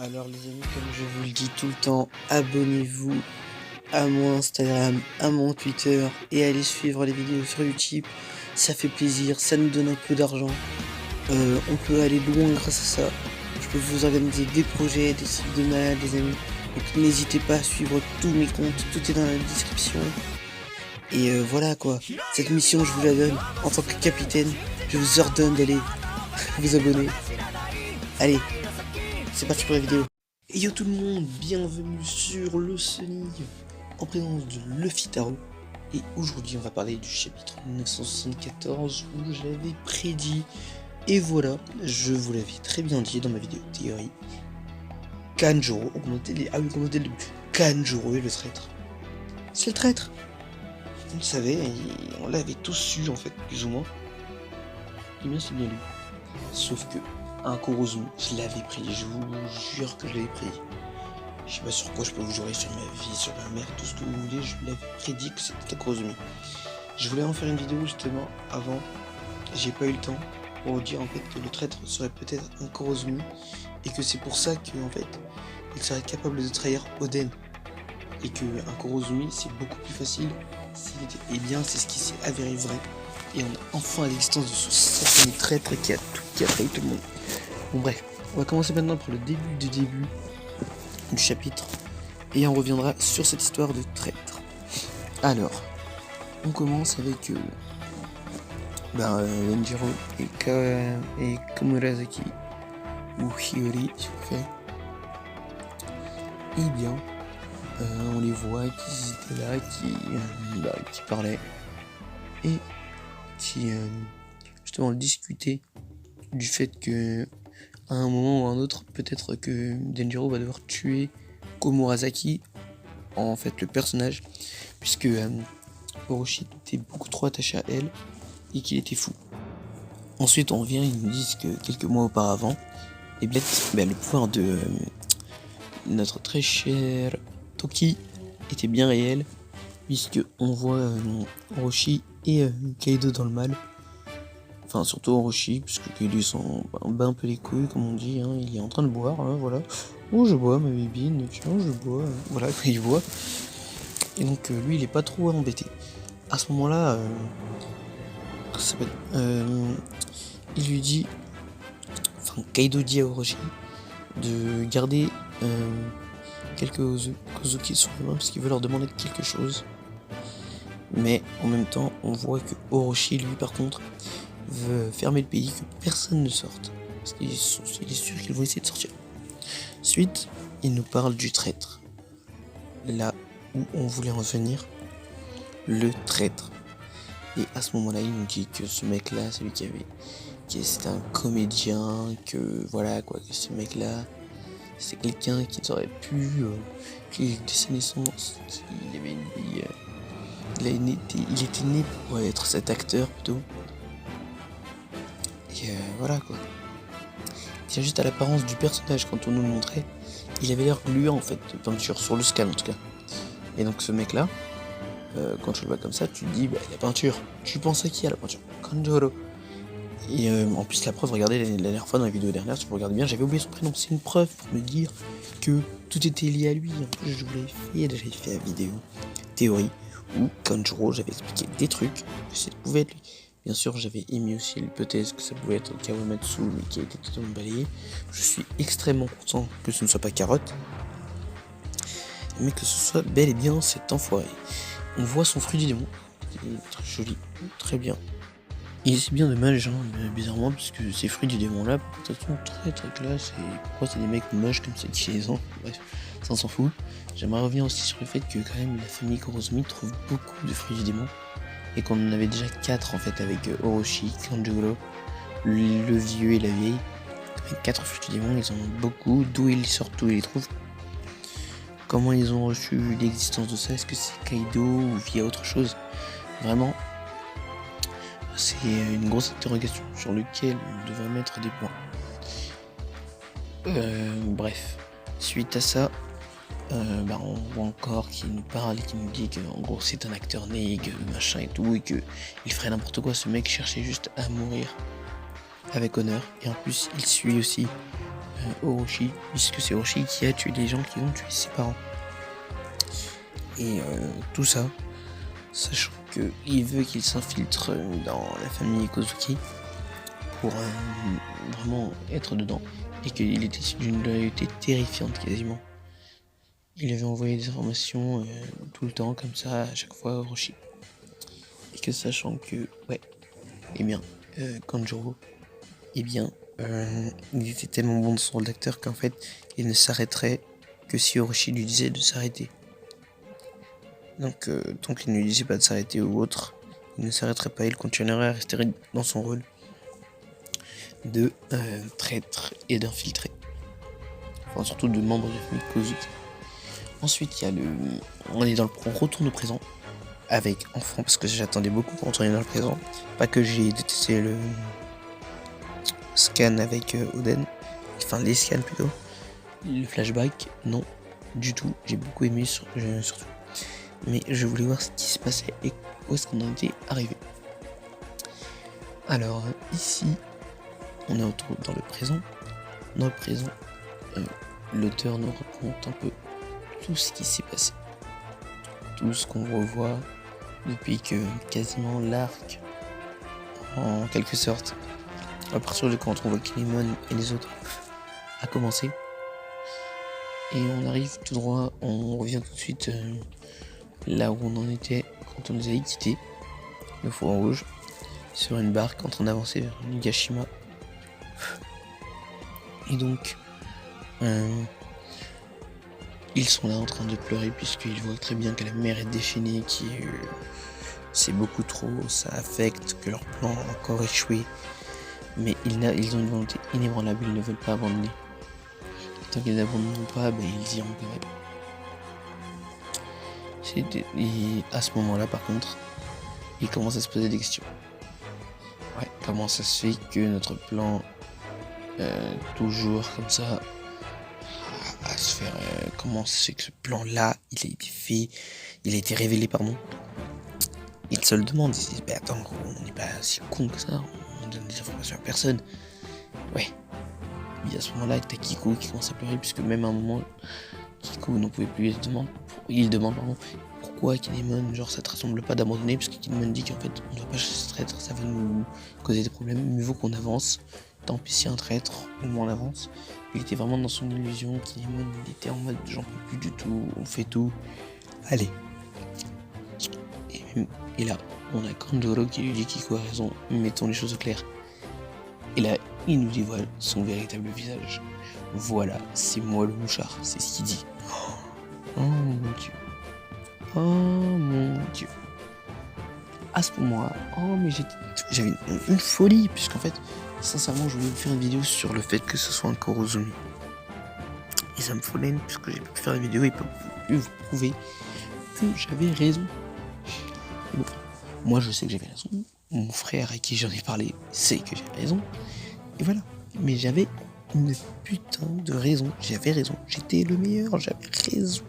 Alors les amis, comme je vous le dis tout le temps, abonnez-vous à mon Instagram, à mon Twitter et allez suivre les vidéos sur YouTube. Ça fait plaisir, ça nous donne un peu d'argent. On peut aller loin grâce à ça. Je peux vous organiser des projets, des trucs de malade les amis. Donc n'hésitez pas à suivre tous mes comptes, tout est dans la description. Et voilà quoi, cette mission je vous la donne en tant que capitaine. Je vous ordonne d'aller vous abonner. Allez, c'est parti pour la vidéo. Et yo tout le monde, bienvenue sur le Sonic en présence de Luffy Taro. Et aujourd'hui on va parler du chapitre 974 où je l'avais prédit. Et voilà, je vous l'avais très bien dit dans ma vidéo théorie. Kanjuro, on commentait le début. Kanjuro est le traître. C'est le traître. On le savait, on l'avait tous su en fait, plus ou moins. Et bien c'est bien lui. Sauf que un Kurozumi, je l'avais pris, je vous jure que je l'avais pris. Je sais pas sur quoi je peux vous jurer, sur ma vie, sur ma mère, tout ce que vous voulez, je l'avais prédit que c'était un Kurozumi. Je voulais en faire une vidéo justement avant, j'ai pas eu le temps pour vous dire en fait que le traître serait peut-être un Kurozumi et que c'est pour ça que en fait il serait capable de trahir Oden et que un Kurozumi c'est beaucoup plus facile s'il était. Et bien c'est ce qui s'est avéré vrai. Et on a enfin l'existence de ce sacré traître qui a trahi tout le monde. Bon bref, on va commencer maintenant par le début du chapitre. Et on reviendra sur cette histoire de traître. Alors, on commence avec Denjiro et Komurasaki. Ou Hiyori, s'il vous plaît. Et bien, on les voit qui étaient là, qui parlaient. Et qui justement discuter du fait que à un moment ou à un autre peut-être que Denjiro va devoir tuer Komurasaki, en fait le personnage, puisque Orochi était beaucoup trop attaché à elle et qu'il était fou. Ensuite on revient, ils nous disent que quelques mois auparavant et bien, le pouvoir de notre très cher Toki était bien réel, puisque on voit Orochi et Kaido dans le mal. Enfin surtout Orochi, puisque Kaido s'en bat un peu les couilles comme on dit, hein. Il est en train de boire, hein, voilà. Oh je bois ma bébine, tiens je bois, voilà il boit. Et donc lui il est pas trop embêté. À ce moment là, il lui dit, enfin Kaido dit à Orochi de garder quelques Kozuki sur les mains parce qu'il veut leur demander quelque chose. Mais en même temps, on voit que Orochi, lui, par contre, veut fermer le pays, que personne ne sorte. Parce qu'il est sûr qu'ils vont essayer de sortir. Ensuite, il nous parle du traître. Là où on voulait revenir, le traître. Et à ce moment-là, il nous dit que ce mec-là, celui c'était un comédien, que voilà quoi, que ce mec-là, c'est quelqu'un qui aurait pu, qui dès sa naissance, qu'il avait une vie. Il était né pour être cet acteur plutôt. Et voilà quoi. C'est juste à l'apparence du personnage quand on nous le montrait, il avait l'air gluant en fait de peinture, sur le scan en tout cas. Et donc ce mec là, quand tu le vois comme ça, tu te dis la peinture. Tu penses à qui à la peinture? Kanjuro. Et en plus la preuve, regardez la dernière fois dans la vidéo dernière, si vous regardez bien, j'avais oublié son prénom. C'est une preuve pour me dire que tout était lié à lui. En plus je vous l'avais fait la vidéo théorie où Kanjuro, j'avais expliqué des trucs, que ça pouvait être lui. Bien sûr, j'avais émis aussi l'hypothèse que ça pouvait être Kawamatsu, mais qui a été totalement balayé. Je suis extrêmement content que ce ne soit pas Carotte, mais que ce soit bel et bien cet enfoiré. On voit son fruit du démon, qui est très joli, très bien. Et c'est bien dommage, hein, bizarrement, parce que ces fruits du démon là, pourtant sont très très classe, et pourquoi c'est des mecs moches comme ça qui les ont, bref, ça on s'en fout. J'aimerais revenir aussi sur le fait que quand même la famille Kurozumi trouve beaucoup de fruits du démon, et qu'on en avait déjà 4 en fait avec Orochi, Kanjuro, le vieux et la vieille. Avec 4 fruits du démon, ils en ont beaucoup, d'où ils sortent, d'où ils les trouvent. Comment ils ont reçu l'existence de ça, est-ce que c'est Kaido ou via autre chose? Vraiment, c'est une grosse interrogation sur laquelle on devrait mettre des points. Bref, suite à ça, on voit encore qu'il nous parle et qu'il nous dit qu'en gros c'est un acteur né, que machin et tout, et qu'il ferait n'importe quoi. Ce mec cherchait juste à mourir avec honneur, et en plus il suit aussi Orochi, puisque c'est Orochi qui a tué les gens qui ont tué ses parents. Et tout ça, sachant qu'il veut qu'il s'infiltre dans la famille Kozuki pour vraiment être dedans, et qu'il était d'une loyauté terrifiante quasiment. Il avait envoyé des informations tout le temps comme ça à chaque fois à Orochi. Et que sachant que, Kanjuro, il était tellement bon de son rôle d'acteur qu'en fait, il ne s'arrêterait que si Orochi lui disait de s'arrêter. Donc, tant qu'il ne lui disait pas de s'arrêter ou autre, il ne s'arrêterait pas, il continuerait à rester dans son rôle de traître et d'infiltré. Enfin, surtout de membre de la famille Kozuki. Ensuite, on retourne au présent avec enfant, parce que j'attendais beaucoup pour retourner dans le présent. Pas que j'ai détesté le scan avec Oden, enfin les scans plutôt. Le flashback, non, du tout. J'ai beaucoup aimé surtout. Mais je voulais voir ce qui se passait et où est-ce qu'on en était arrivé. Alors ici, on est dans le présent. Dans le présent, l'auteur nous raconte un peu tout ce qui s'est passé. Tout ce qu'on revoit depuis que quasiment l'arc, en quelque sorte, à partir de quand on voit Kinemon et les autres, a commencé. Et on arrive tout droit, on revient tout de suite là où on en était quand on nous avait quittés, le Faucon Rouge, sur une barque en train d'avancer vers Nigashima. Et donc, ils sont là en train de pleurer puisqu'ils voient très bien que la mer est déchaînée, c'est beaucoup trop, ça affecte, que leur plan a encore échoué. Mais ils ont une volonté inébranlable, ils ne veulent pas abandonner. Tant qu'ils n'abandonneront pas, ils iront quand même. Et à ce moment-là, par contre, ils commencent à se poser des questions. Comment ça se fait que notre plan, toujours comme ça, à se faire... comment ça se fait que ce plan-là, il a été révélé, pardon. Ils se le demandent, ils se disent, attends, gros, on n'est pas si con que ça, on donne des informations à personne. Ouais. Et à ce moment-là, t'as Kiku qui commence à pleurer, puisque même à un moment, Kiku n'en pouvait plus, il demande pourquoi Kinemon, genre ça te ressemble pas d'abandonner, parce que Kinemon dit qu'en fait on ne doit pas se traître, ça va nous causer des problèmes, mieux vaut qu'on avance, tant pis si un traître, au moins on avance. Il était vraiment dans son illusion, Kinemon il était en mode j'en peux plus du tout, on fait tout, allez. Et là, on a Kanjuro qui lui dit Kiku a raison, mettons les choses au clair. Et là, il nous dévoile son véritable visage. Voilà, c'est moi le mouchard, c'est ce qu'il dit. Oh mon dieu. Oh mon dieu. À ce moment-là, mais j'avais une folie, puisqu'en fait, sincèrement, je voulais vous faire une vidéo sur le fait que ce soit un Kurozumi. Et ça me fout puisque j'ai pu faire une vidéo et pu vous prouver que j'avais raison. Bon, moi, je sais que j'avais raison. Mon frère à qui j'en ai parlé sait que j'ai raison. Et voilà. Mais j'avais une putain de raison. J'avais raison. J'étais le meilleur. J'avais raison.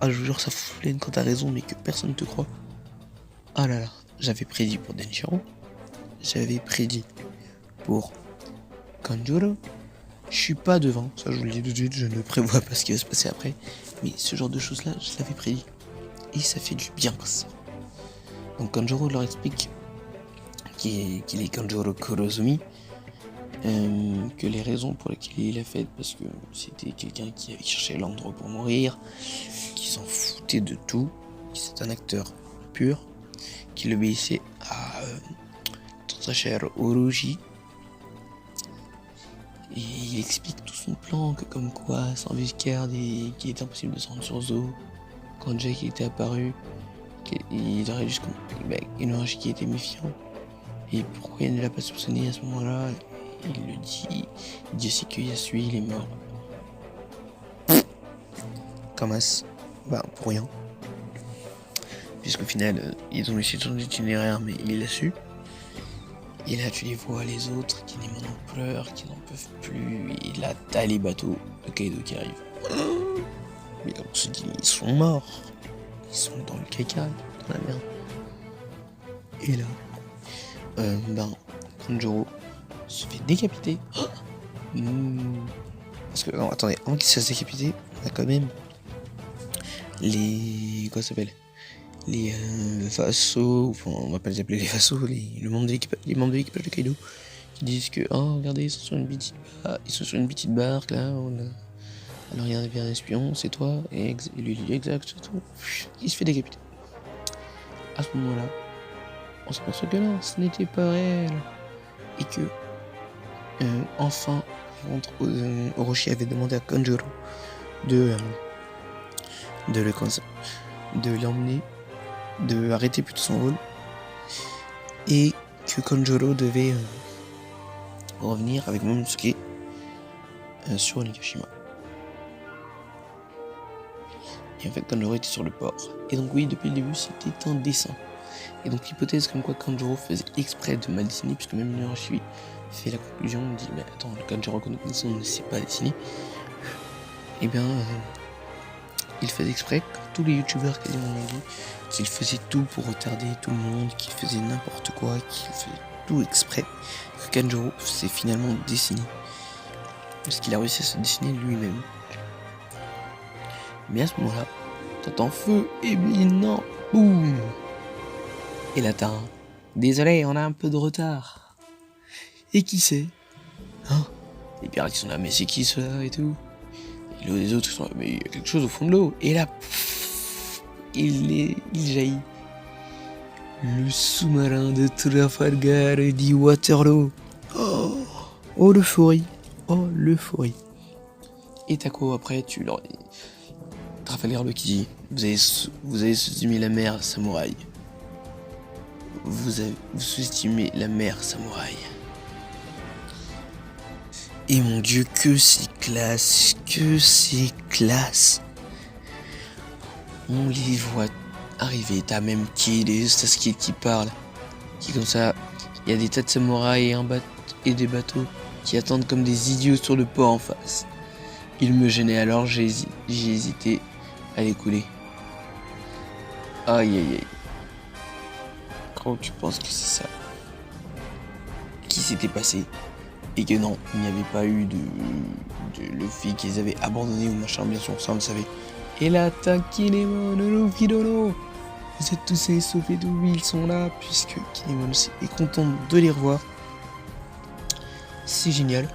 Je vous jure, ça fout quand t'as raison, mais que personne ne te croit. Ah là là. J'avais prédit pour Denjiro. J'avais prédit pour Kanjuro. Je suis pas devant. Ça, je vous le dis tout de suite. Je ne prévois pas ce qui va se passer après. Mais ce genre de choses-là, je l'avais prédit. Et ça fait du bien comme ça. Donc Kanjuro leur explique qu'il est Kanjuro Kurozumi, que les raisons pour lesquelles il l'a fait, parce que c'était quelqu'un qui avait cherché l'endroit pour mourir, qui s'en foutait de tout, qui c'est un acteur pur, qui l'obéissait très cher Orochi. Et il explique tout son plan, que comme quoi, sans Viscard, qu'il était impossible de se rendre sur Zo. Quand Jack était apparu, il aurait juste une Orochi qui était méfiant. Et pourquoi il ne l'a pas soupçonné à ce moment-là? Il le dit. Il dit aussi que Yasui, il est mort. Comme as, pour rien. Puisqu'au final, ils ont essayé de changer d'itinéraire, mais il l'a su. Et là, tu les vois, les autres, qui maintenant pleurent, qui n'en peuvent plus. Et là, t'as les bateaux de Kaido qui arrivent. Mais on se dit, ils sont morts. Ils sont dans le caca, dans la merde. Et là, Kanjuro se fait décapiter. Parce que, non, attendez, avant qu'il se fasse décapiter, on a quand même les... Quoi ça s'appelle? Les vassaux, enfin on va pas les appeler les vassaux, les membres de l'équipage de Kaido, qui disent que, oh regardez, ils sont sur une petite barque là, alors il y avait un espion, c'est toi, et lui il dit exact, c'est tout, il se fait décapiter. À ce moment-là, on se pense que non, ce n'était pas réel, et que, enfin, Orochi avait demandé à Kanjuro de l'emmener, de arrêter plutôt son rôle, et que Kanjuro devait revenir avec Momonosuke sur Onigashima. Et en fait Kanjuro était sur le port. Et donc oui, depuis le début c'était un dessin. Et donc l'hypothèse comme quoi Kanjuro faisait exprès de mal dessiner, puisque même Inorashi fait la conclusion, on dit mais attends, le Kanjuro que nous connaissons ne sait pas dessiner. Et bien il faisait exprès, comme tous les youtubeurs quasiment l'ont dit, qu'il faisait tout pour retarder tout le monde, qu'il faisait n'importe quoi, qu'il faisait tout exprès, que Kanjuro s'est finalement dessiné. Parce qu'il a réussi à se dessiner lui-même. Mais à ce moment-là, t'entends feu éminent, boum. Et là t'as un désolé, on a un peu de retard. Et qui c'est? Hein? Les pirates qui sont là, mais c'est qui cela et tout? Et les autres sont là, mais il y a quelque chose au fond de l'eau. Et là, il jaillit. Le sous-marin de Trafalgar dit Waterloo. Oh l'euphorie. Oh l'euphorie. Et Tako après tu leur dis Trafalgar qui dit vous avez sous-estimé la mer samouraï. Vous sous-estimez la mer samouraï. Et mon dieu, que c'est classe, On les voit arriver, t'as même Sasuke qui parle, qui comme ça, il y a des tas de samouraïs et des bateaux qui attendent comme des idiots sur le port en face. Il me gênait alors, j'ai hésité à les couler. Aïe aïe aïe. Quand tu penses que c'est ça qui s'était passé? Et que non, il n'y avait pas eu de Luffy qu'ils avaient abandonné ou machin, bien sûr, ça on le savait. Et là, Kinemon, Luffy Dono, vous êtes tous sauvés d'où ils sont là, puisque Kinemon aussi est content de les revoir. C'est génial.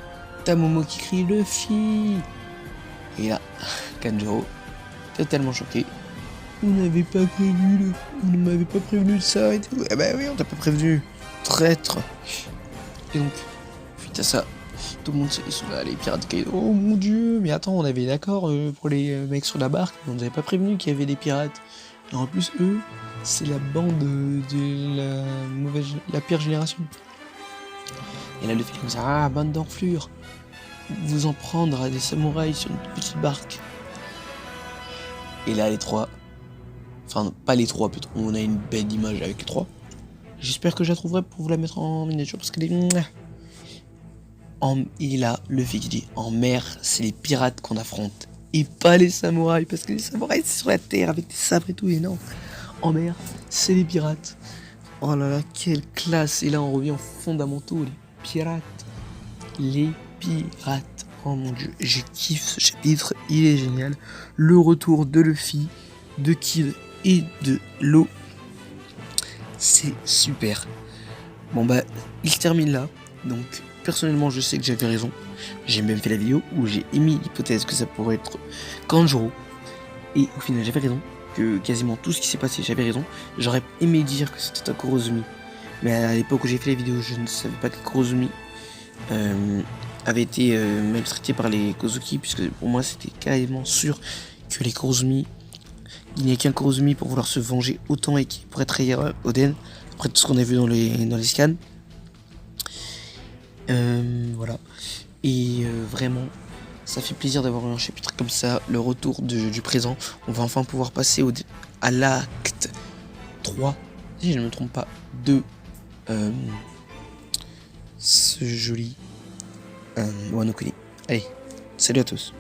T'as Momo qui crie Luffy. Et là, Kanjuro, totalement choqué. On ne m'avait pas prévenu de ça et tout. Eh ben oui, on t'a pas prévenu, traître. Et donc, suite à ça, tout le monde ils sont là, les pirates Kaido. Oh mon dieu, mais attends, on avait d'accord pour les mecs sur la barque, mais on nous avait pas prévenu qu'il y avait des pirates. Et en plus, eux, c'est la bande de la pire génération. Et là, le film comme ça, ah, bande d'enflures. Vous en prendre à des samouraïs sur une petite barque. Et là, les trois, enfin, pas les trois, plutôt, on a une belle image avec les trois. J'espère que je la trouverai pour vous la mettre en miniature parce qu'elle est. Et là, Luffy qui dit en mer, c'est les pirates qu'on affronte et pas les samouraïs, parce que les samouraïs c'est sur la terre avec des sabres et tout, et non, en mer, c'est les pirates. Oh là là, quelle classe. Et là, on revient aux fondamentaux, les pirates. Oh mon dieu, je kiffe ce chapitre, il est génial. Le retour de Luffy, de Kid et de Law. C'est super. Bon bah, il se termine là. Donc, personnellement, je sais que j'avais raison. J'ai même fait la vidéo où j'ai émis l'hypothèse que ça pourrait être Kanjuro. Et au final, j'avais raison. Que quasiment tout ce qui s'est passé, j'avais raison. J'aurais aimé dire que c'était Takurozumi. Mais à l'époque où j'ai fait les vidéos, je ne savais pas que Kurozumi avait été maltraité par les Kozuki, puisque pour moi c'était carrément sûr que les Kurozumi, il n'y a qu'un Kurozumi pour vouloir se venger autant et qui pourrait trahir Oden, après tout ce qu'on a vu dans les scans. Voilà. Et vraiment, ça fait plaisir d'avoir un chapitre comme ça, le retour du présent. On va enfin pouvoir passer à l'acte 3, si je ne me trompe pas, de ce joli Wano Kuni. Allez, salut à tous.